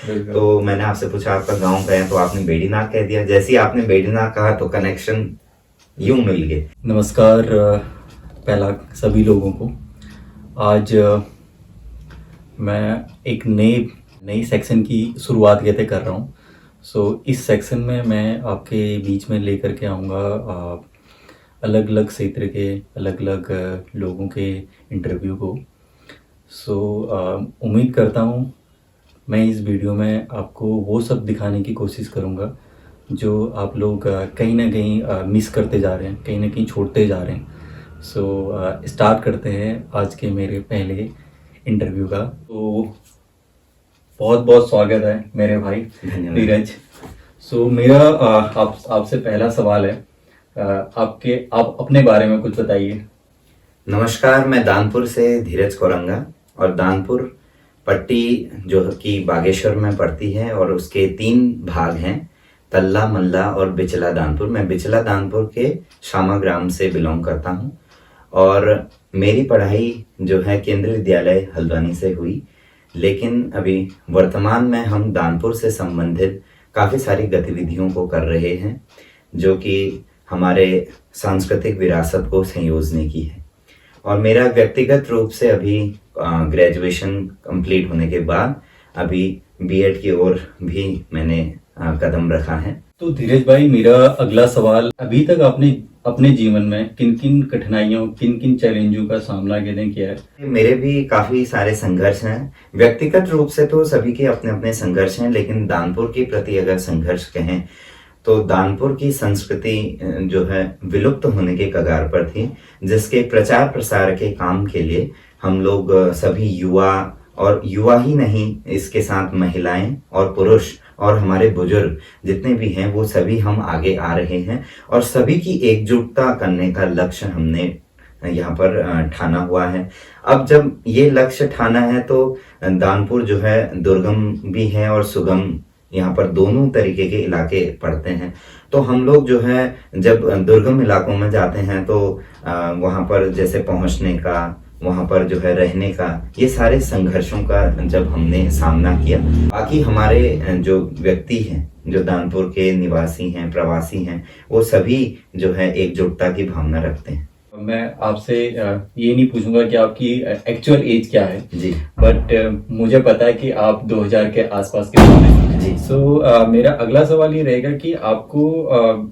तो मैंने आपसे पूछा आपका गांव कहाँ है, तो आपने बेड़ीनाग कह दिया। जैसे ही आपने बेड़ीनाग कहा तो कनेक्शन यूं मिल गए। नमस्कार पहला सभी लोगों को। आज मैं एक नई नई सेक्शन की शुरुआत कहते कर रहा हूँ। इस सेक्शन में मैं आपके बीच में लेकर के आऊँगा अलग अलग क्षेत्र के अलग अलग लोगों के इंटरव्यू को। उम्मीद करता हूँ मैं इस वीडियो में आपको वो सब दिखाने की कोशिश करूँगा जो आप लोग कहीं ना कहीं मिस करते जा रहे हैं, कहीं ना कहीं छोड़ते जा रहे हैं। स्टार्ट करते हैं आज के मेरे पहले इंटरव्यू का। तो बहुत बहुत स्वागत है मेरे भाई धन्यवाद। धीरज। मेरा आपसे पहला सवाल है, आप अपने बारे में कुछ बताइए। नमस्कार, मैं दानपुर से धीरज कोरंगा, और दानपुर पट्टी जो कि बागेश्वर में पड़ती है और उसके 3 भाग हैं, तल्ला, मल्ला और बिचला दानपुर। मैं बिचला दानपुर के श्यामा ग्राम से बिलोंग करता हूँ और मेरी पढ़ाई जो है केंद्रीय विद्यालय हल्द्वानी से हुई। लेकिन अभी वर्तमान में हम दानपुर से संबंधित काफ़ी सारी गतिविधियों को कर रहे हैं जो कि हमारे सांस्कृतिक विरासत को संयोजने की है। और मेरा व्यक्तिगत रूप से अभी ग्रेजुएशन कंप्लीट होने के बाद अभी बीएड की ओर भी मैंने कदम रखा है। तो धीरज भाई, मेरा अगला सवाल, अभी तक आपने अपने जीवन में किन किन कठिनाइयों, किन किन चैलेंजों का सामना किया है? मेरे भी काफी सारे संघर्ष हैं। व्यक्तिगत रूप से तो सभी के अपने अपने संघर्ष हैं, लेकिन दानपुर के प्रति अगर संघर्ष कहें तो दानपुर की संस्कृति जो है विलुप्त होने के कगार पर थी, जिसके प्रचार प्रसार के काम के लिए हम लोग सभी युवा, और युवा ही नहीं, इसके साथ महिलाएं और पुरुष और हमारे बुजुर्ग जितने भी हैं वो सभी हम आगे आ रहे हैं और सभी की एकजुटता करने का लक्ष्य हमने यहाँ पर ठाना हुआ है। अब जब ये लक्ष्य ठाना है तो दानपुर जो है दुर्गम भी है और सुगम, यहाँ पर दोनों तरीके के इलाके पड़ते हैं। तो हम लोग जो है जब दुर्गम इलाकों में जाते हैं तो वहाँ पर जैसे पहुँचने का, वहाँ पर जो है रहने का, ये सारे संघर्षों का जब हमने सामना किया। बाकी हमारे जो व्यक्ति हैं, जो दानपुर के निवासी हैं, प्रवासी हैं, वो सभी जो है एकजुटता की भावना रखते हैं। मैं आपसे ये नहीं पूछूंगा कि आपकी एक्चुअल एज क्या है जी, बट मुझे पता है कि आप 2000 के आसपास के हैं जी। मेरा अगला सवाल ये रहेगा कि आपको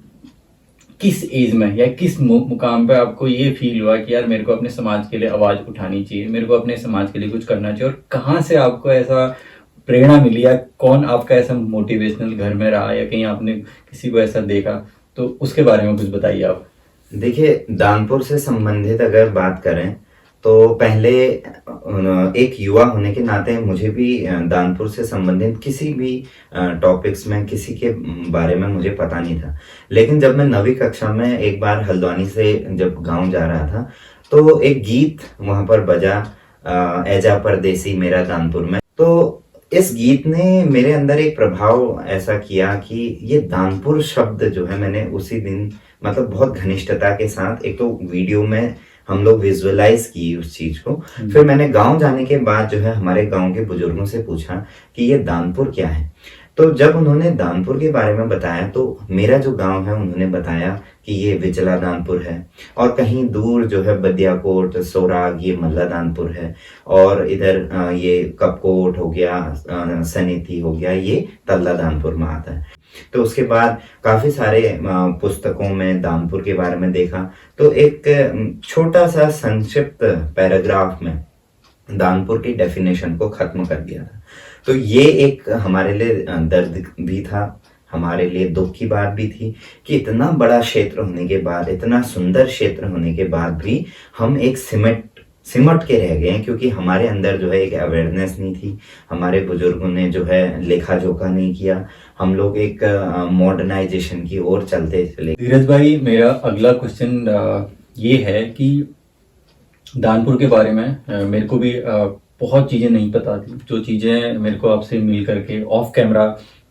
किस एज में या किस मुकाम पे आपको ये फील हुआ कि यार मेरे को अपने समाज के लिए आवाज उठानी चाहिए, मेरे को अपने समाज के लिए कुछ करना चाहिए, और कहाँ से आपको ऐसा प्रेरणा मिली, या कौन आपका ऐसा मोटिवेशनल घर में रहा, या कहीं आपने किसी को ऐसा देखा? तो उसके बारे में कुछ बताइए आप। देखिए, दानपुर से संबंधित अगर बात करें तो पहले एक युवा होने के नाते मुझे भी दानपुर से संबंधित किसी भी टॉपिक्स में किसी के बारे में मुझे पता नहीं था। लेकिन जब मैं 9वीं कक्षा में एक बार हल्द्वानी से जब गांव जा रहा था तो एक गीत वहां पर बजा, ऐजा परदेसी मेरा दानपुर में। तो इस गीत ने मेरे अंदर एक प्रभाव ऐसा किया कि ये दानपुर शब्द जो है मैंने उसी दिन मतलब बहुत घनिष्ठता के साथ, एक तो वीडियो में हम लोग विजुअलाइज की उस चीज को, फिर मैंने गांव जाने के बाद जो है हमारे गांव के बुजुर्गों से पूछा कि ये दानपुर क्या है। तो जब उन्होंने दानपुर के बारे में बताया तो मेरा जो गांव है उन्होंने बताया कि ये विचला दानपुर है, और कहीं दूर जो है बदियाकोट, सोराग, ये मल्ला दानपुर है, और इधर ये कपकोट हो गया, सनीति हो गया, ये तल्ला दानपुर में आता है। तो उसके बाद काफी सारे पुस्तकों में दानपुर के बारे में देखा तो एक छोटा सा संक्षिप्त पैराग्राफ में दानपुर की डेफिनेशन को खत्म कर दिया था। तो ये एक हमारे लिए दर्द भी था, हमारे लिए दुख की बात भी थी कि इतना बड़ा क्षेत्र होने के बाद, इतना सुंदर क्षेत्र होने के बाद भी हम एक सिमट के रह गए, क्योंकि हमारे अंदर जो है एक अवेयरनेस नहीं थी, हमारे बुजुर्गों ने जो है लेखा जोखा नहीं किया, हम लोग एक मॉडर्नाइजेशन की ओर चलते चले। धीरज भाई, मेरा अगला क्वेश्चन ये है कि दानपुर के बारे में मेरे को भी बहुत चीज़ें नहीं पता थी, जो चीज़ें मेरे को आपसे मिल करके ऑफ कैमरा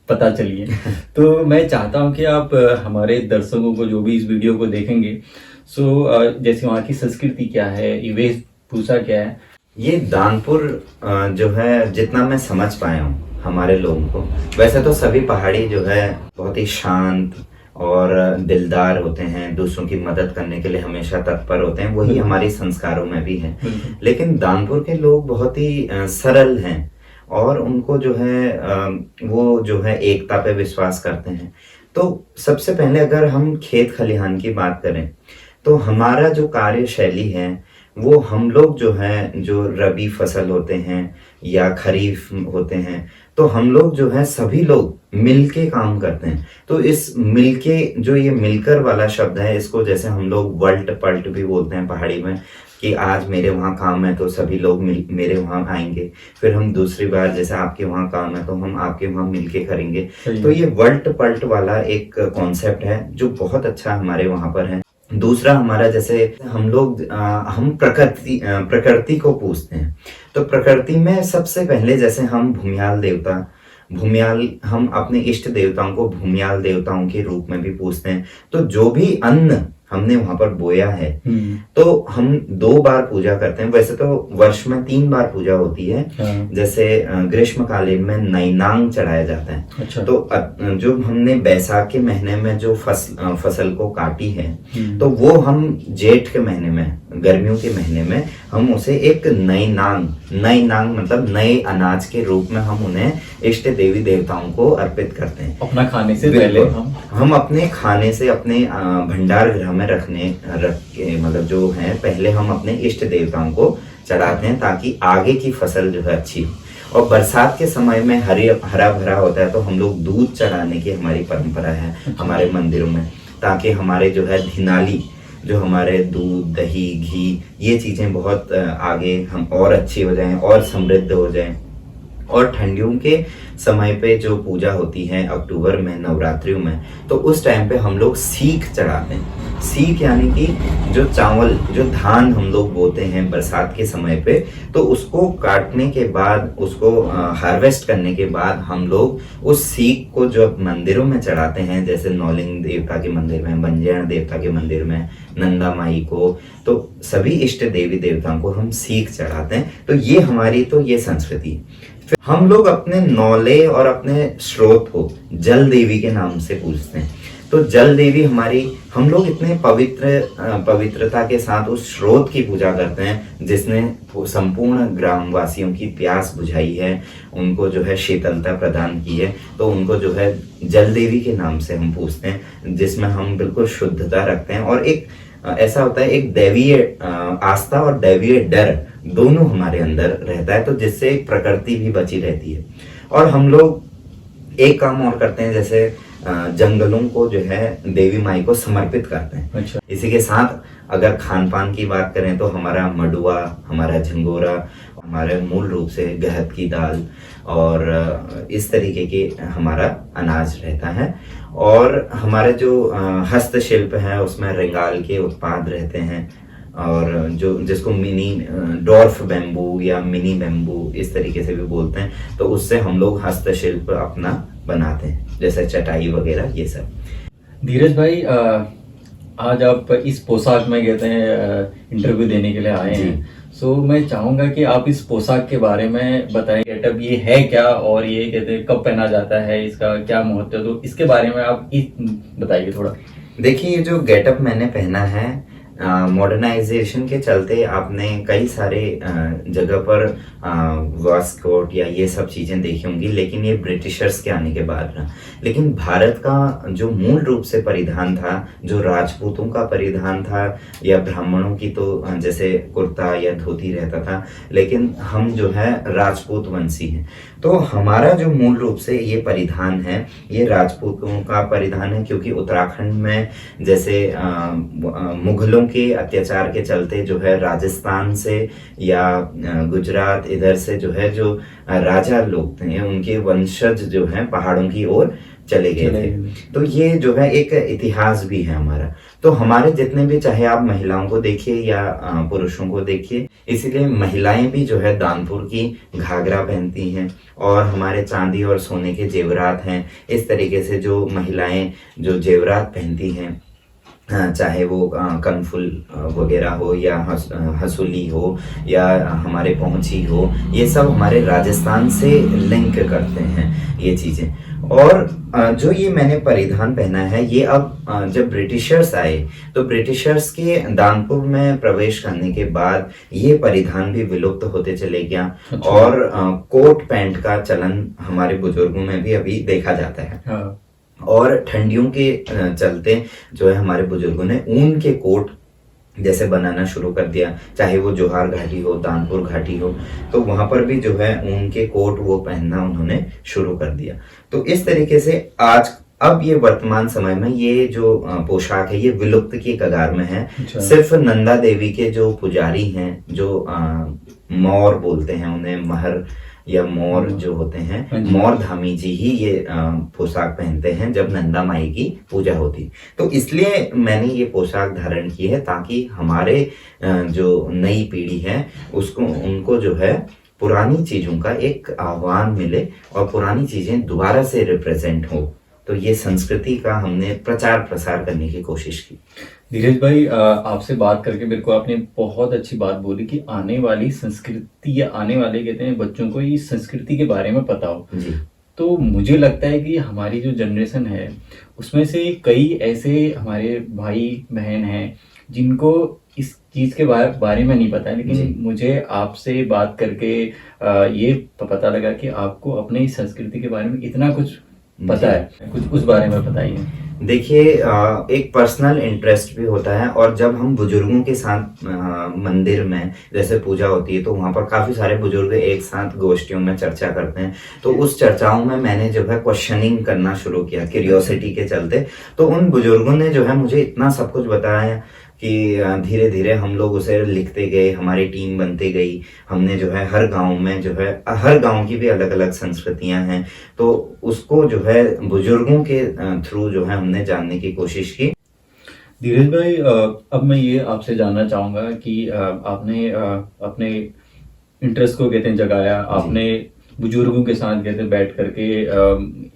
पता चली है। तो मैं चाहता हूँ कि आप हमारे दर्शकों को, जो भी इस वीडियो को देखेंगे, जैसे वहाँ की संस्कृति क्या है, ये वेशभूषा क्या है। ये दानपुर जो है जितना मैं समझ पाया हूँ हमारे लोगों को। वैसे तो सभी पहाड़ी जो है बहुत ही शांत और दिलदार होते हैं, दूसरों की मदद करने के लिए हमेशा तत्पर होते हैं, वही बिल्कुल। हमारे संस्कारों में भी है। बिल्कुल। लेकिन दानपुर के लोग बहुत ही सरल हैं और उनको जो है वो जो है एकता पे विश्वास करते हैं। तो सबसे पहले अगर हम खेत खलिहान की बात करें तो हमारा जो कार्यशैली है वो हम लोग जो है जो रबी फसल होते हैं या खरीफ होते हैं, तो हम लोग जो है सभी लोग मिलके काम करते हैं। तो इस मिलके जो ये मिलकर वाला शब्द है, इसको जैसे हम लोग वल्ट पल्ट भी बोलते हैं पहाड़ी में, कि आज मेरे वहाँ काम है तो सभी लोग मेरे वहाँ आएंगे, फिर हम दूसरी बार जैसे आपके वहाँ काम है तो हम आपके वहाँ मिलके करेंगे। सही तो है। ये वल्ट पल्ट वाला एक कॉन्सेप्ट है जो बहुत अच्छा हमारे वहाँ पर है। दूसरा हमारा जैसे हम लोग हम प्रकृति को पूजते हैं। तो प्रकृति में सबसे पहले जैसे हम भूमियाल देवता, भूमियाल हम अपने इष्ट देवताओं को भूमियाल देवताओं के रूप में भी पूजते हैं। तो जो भी अन्न हमने वहां पर बोया है तो हम 2 बार पूजा करते हैं। वैसे तो वर्ष में 3 बार पूजा होती है। हाँ। जैसे ग्रीष्मकालीन में नैनांग चढ़ाया जाता है। अच्छा। तो जो हमने बैसाख के महीने में जो फसल को काटी है तो वो हम जेठ के महीने में, गर्मियों के महीने में हम उसे एक नई नांग मतलब नए अनाज के रूप में हम उन्हें इष्ट देवी देवताओं को अर्पित करते हैं। अपना खाने से पहले हम अपने खाने से अपने भंडार गृह में रख के मतलब जो है पहले हम अपने इष्ट देवताओं को चढ़ाते हैं ताकि आगे की फसल जो है अच्छी हो। और बरसात के समय में हरा भरा होता है तो हम लोग दूध चढ़ाने की हमारी परंपरा है हमारे मंदिरों में, ताकि हमारे जो है धिनाली, जो हमारे दूध दही घी ये चीजें बहुत आगे हम और अच्छी हो जाएं और समृद्ध हो जाएं। और ठंडियों के समय पे जो पूजा होती है अक्टूबर में नवरात्रियों में, तो उस टाइम पे हम लोग सीख चढ़ाते हैं। सीख यानी कि जो चावल जो धान हम लोग बोते हैं बरसात के समय पे, तो उसको काटने के बाद उसको हार्वेस्ट करने के बाद हम लोग उस सीख को जो मंदिरों में चढ़ाते हैं, जैसे नौलिंग देवता के मंदिर में, बंजैण देवता के मंदिर में, नंदा माई को, तो सभी इष्ट देवी देवताओं को हम सीख चढ़ाते हैं। तो ये हमारी तो ये संस्कृति। हम लोग अपने नौले और अपने स्रोत को जल देवी के नाम से पूजते हैं। तो जल देवी हमारी, हम लोग इतने पवित्रता के साथ उस स्रोत की पूजा करते हैं जिसने संपूर्ण ग्रामवासियों की प्यास बुझाई है, उनको जो है शीतलता प्रदान की है। तो उनको जो है जल देवी के नाम से हम पूजते हैं, जिसमें हम बिल्कुल शुद्धता रखते हैं। और एक ऐसा होता है, एक दैवीय आस्था और दैवीय डर दोनों हमारे अंदर रहता है, तो जिससे एक प्रकृति भी बची रहती है। और हम लोग एक काम और करते हैं, जैसे जंगलों को जो है देवी माई को समर्पित करते हैं। अच्छा। इसी के साथ अगर खान पान की बात करें तो हमारा मडुआ, हमारा झंगोरा, हमारे मूल रूप से गहत की दाल और इस तरीके के हमारा अनाज रहता है। और हमारे जो हस्तशिल्प है उसमें रिंगाल के उत्पाद रहते हैं, और जो जिसको मिनी डॉर्फ बैम्बू या मिनी बैम्बू इस तरीके से भी बोलते हैं, तो उससे हम लोग हस्तशिल्प अपना बनाते हैं, जैसे चटाई वगैरह ये सब। धीरज भाई, आज आप इस पोशाक में कहते हैं इंटरव्यू देने के लिए आए हैं, सो मैं चाहूंगा कि आप इस पोशाक के बारे में बताएं। गेटअप ये है क्या, और ये कहते हैं कब पहना जाता है, इसका क्या महत्व है, तो इसके बारे में आप बताइए थोड़ा। देखिए, ये जो गेटअप मैंने पहना है, मॉडर्नाइजेशन के चलते आपने कई सारे जगह पर वास्कोट या ये सब चीज़ें देखी होंगी, लेकिन ये ब्रिटिशर्स के आने के बाद रहा। लेकिन भारत का जो मूल रूप से परिधान था, जो राजपूतों का परिधान था या ब्राह्मणों की, तो जैसे कुर्ता या धोती रहता था, लेकिन हम जो है राजपूत वंशी हैं, तो हमारा जो मूल रूप से ये परिधान है ये राजपूतों का परिधान है। क्योंकि उत्तराखंड में जैसे मुगलों के अत्याचार के चलते जो है राजस्थान से या गुजरात इधर से जो है जो राजा लोग थे उनके वंशज जो हैं पहाड़ों की ओर चले गए थे। तो ये जो है एक इतिहास भी है हमारा। तो हमारे जितने भी, चाहे आप महिलाओं को देखिए या पुरुषों को देखिए, इसीलिए महिलाएं भी जो है दानपुर की घाघरा पहनती हैं, और हमारे चांदी और सोने के जेवरात हैं। इस तरीके से जो महिलाएं जो जेवरात पहनती हैं चाहे वो कनफुल वगैरह हो या हसूली हो या हमारे पहुंची हो, ये सब हमारे राजस्थान से लिंक करते हैं ये चीज़ें। और जो ये मैंने परिधान पहना है ये अब जब ब्रिटिशर्स आए तो ब्रिटिशर्स के दानपुर में प्रवेश करने के बाद ये परिधान भी विलुप्त होते चले गया। अच्छा। और कोट पैंट का चलन हमारे बुजुर्गों में भी अभी देखा जाता है। हाँ। और ठंडियों के चलते जो है हमारे बुजुर्गों ने ऊन के कोट जैसे बनाना शुरू कर दिया, चाहे वो जोहार घाटी हो, दानपुर घाटी हो, तो वहां पर भी जो है ऊन के कोट वो पहनना उन्होंने शुरू कर दिया। तो इस तरीके से आज अब ये वर्तमान समय में ये जो पोशाक है ये विलुप्त की कगार में है। अच्छा। सिर्फ नंदा देवी के जो पुजारी हैं, जो मौर बोलते हैं उन्हें, महर या मोर जो होते हाँ हैं, जी। मोर धामी जी ही ये पोशाक पहनते हैं जब नंदा माई की पूजा होती। तो इसलिए मैंने ये पोशाक धारण की है ताकि हमारे जो नई पीढ़ी है उसको उनको जो है पुरानी चीजों का एक आह्वान मिले और पुरानी चीजें दोबारा से रिप्रेजेंट हो। तो ये संस्कृति का हमने प्रचार प्रसार करने की कोशिश की। धीरज भाई, आपसे बात करके मेरे को आपने बहुत अच्छी बात बोली कि आने वाली संस्कृति या आने वाले कहते हैं बच्चों को इस संस्कृति के बारे में पता हो। जी। तो मुझे लगता है कि हमारी जो जनरेशन है उसमें से कई ऐसे हमारे भाई बहन हैं जिनको इस चीज़ के बारे में नहीं पता है, जी। लेकिन मुझे आपसे बात करके ये पता लगा कि आपको अपने इस संस्कृति के बारे में इतना कुछ पता है। कुछ उस बारे में बताइए। देखिए, एक पर्सनल इंटरेस्ट भी होता है और जब हम बुजुर्गों के साथ मंदिर में जैसे पूजा होती है तो वहाँ पर काफ़ी सारे बुजुर्ग एक साथ गोष्ठियों में चर्चा करते हैं। तो उस चर्चाओं में मैंने जो है क्वेश्चनिंग करना शुरू किया क्यूरियोसिटी के चलते। तो उन बुजुर्गों ने जो है मुझे इतना सब कुछ बताया कि धीरे धीरे हम लोग उसे लिखते गए, हमारी टीम बनती गई। हमने जो है हर गांव में जो है हर गांव की भी अलग अलग संस्कृतियां हैं, तो उसको जो है बुजुर्गों के थ्रू जो है हमने जानने की कोशिश की। धीरज भाई, अब मैं ये आपसे जानना चाहूँगा कि आपने अपने इंटरेस्ट को कहते हैं जगाया, आपने बुजुर्गों के साथ कहते हैं बैठ करके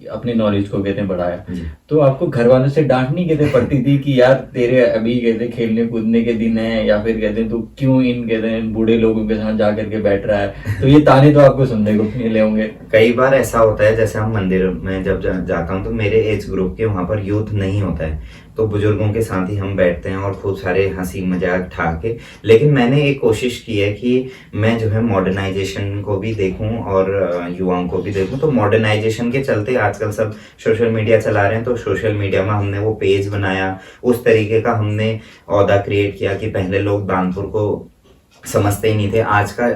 अपने नॉलेज को कहते हैं बढ़ाया। जी। तो आपको घर वालों से डांट नहीं कहते पड़ती थी कि यार तेरे अभी कहते खेलने कूदने के दिन है, या फिर कहते हैं तू क्यों इन कहते हैं बूढ़े लोगों के साथ जा करके बैठ रहा है? तो ये ताने तो आपको सुनने को मिले होंगे। कई बार ऐसा होता है, जैसे हम मंदिर में जब जाता हूँ तो मेरे एज ग्रुप के वहाँ पर यूथ नहीं होता है, तो बुजुर्गों के साथ ही हम बैठते हैं और खूब सारे हंसी मजाक ठाके। लेकिन मैंने एक कोशिश की है कि मैं जो है मॉडर्नाइजेशन को भी देखूं और युवाओं को भी देखूं। तो मॉडर्नाइजेशन के चलते आजकल सब सोशल मीडिया चला रहे हैं, तो सोशल मीडिया में हमने वो पेज बनाया, उस तरीके का हमने औदा क्रिएट किया कि पहले लोग दानपुर को समझते ही नहीं थे। आज का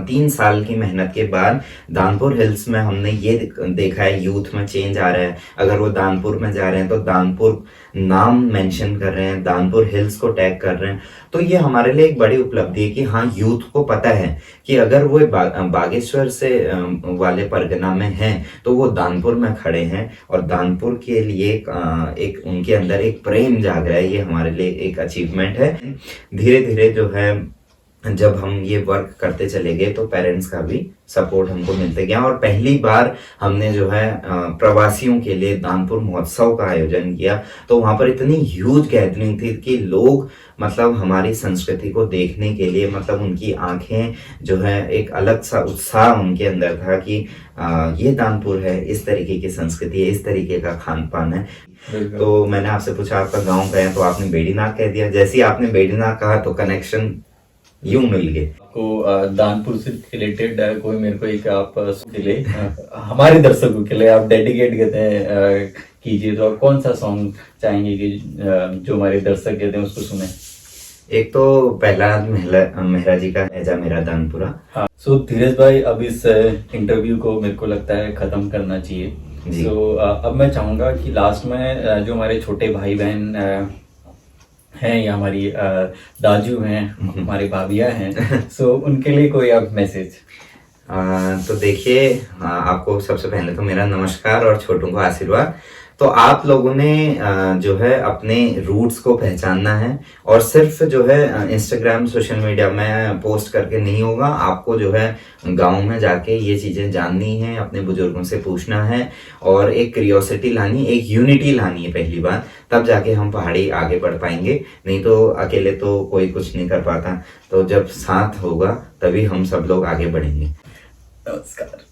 3 साल की मेहनत के बाद दानपुर हिल्स में हमने ये देखा है यूथ में चेंज आ रहा है। अगर वो दानपुर में जा रहे हैं तो दानपुर नाम मेंशन कर रहे हैं, दानपुर हिल्स को टैग कर रहे हैं। तो ये हमारे लिए एक बड़ी उपलब्धि है कि हाँ, यूथ को पता है कि अगर वो बागेश्वर से वाले परगना में हैं तो वो दानपुर में खड़े हैं और दानपुर के लिए एक उनके अंदर एक प्रेम जाग रहा है। ये हमारे लिए एक अचीवमेंट है। धीरे धीरे जो है जब हम ये वर्क करते चले गए तो पेरेंट्स का भी सपोर्ट हमको मिलते गया और पहली बार हमने जो है प्रवासियों के लिए दानपुर महोत्सव का आयोजन किया। तो वहाँ पर इतनी ह्यूज गैदरिंग थी कि लोग मतलब हमारी संस्कृति को देखने के लिए, मतलब उनकी आंखें जो है एक अलग सा उत्साह उनके अंदर था कि ये दानपुर है, इस तरीके की संस्कृति है, इस तरीके का खान पान है। तो मैंने आपसे पूछा आपका गाँव का है, तो आपने बेड़ीनाग कह दिया। जैसे ही आपने बेड़ीनाग कहा तो कनेक्शन यूं मिल गए। आपको दानपुर से रिलेटेड कोई मेरे को एक आप के लिए हमारे दर्शकों के लिए आप डेडिकेट कहते हैं कीजिए, तो आप कौन सा सॉन्ग चाहेंगे कि जो हमारे दर्शक कहते हैं उसको सुने? एक तो पहला मेहरा जी का ऐजा मेरा दानपुरा। हाँ। सो धीरज भाई, अब इस इंटरव्यू को मेरे को लगता है खत्म करना चाहिए। सो अब मैं चाहूंगा कि लास्ट में जो हमारे छोटे भाई बहन हैं या हमारी दाजू हैं, हमारे भाभियाँ हैं, सो उनके लिए कोई आप मैसेज? तो देखिए, आपको सबसे पहले तो मेरा नमस्कार और छोटों को आशीर्वाद। तो आप लोगों ने जो है अपने रूट्स को पहचानना है, और सिर्फ जो है इंस्टाग्राम सोशल मीडिया में पोस्ट करके नहीं होगा, आपको जो है गांव में जाके ये चीजें जाननी है, अपने बुजुर्गों से पूछना है, और एक क्यूरियोसिटी लानी, एक यूनिटी लानी है पहली बात, तब जाके हम पहाड़ी आगे बढ़ पाएंगे। नहीं तो अकेले तो कोई कुछ नहीं कर पाता, तो जब साथ होगा तभी हम सब लोग आगे बढ़ेंगे। नमस्कार।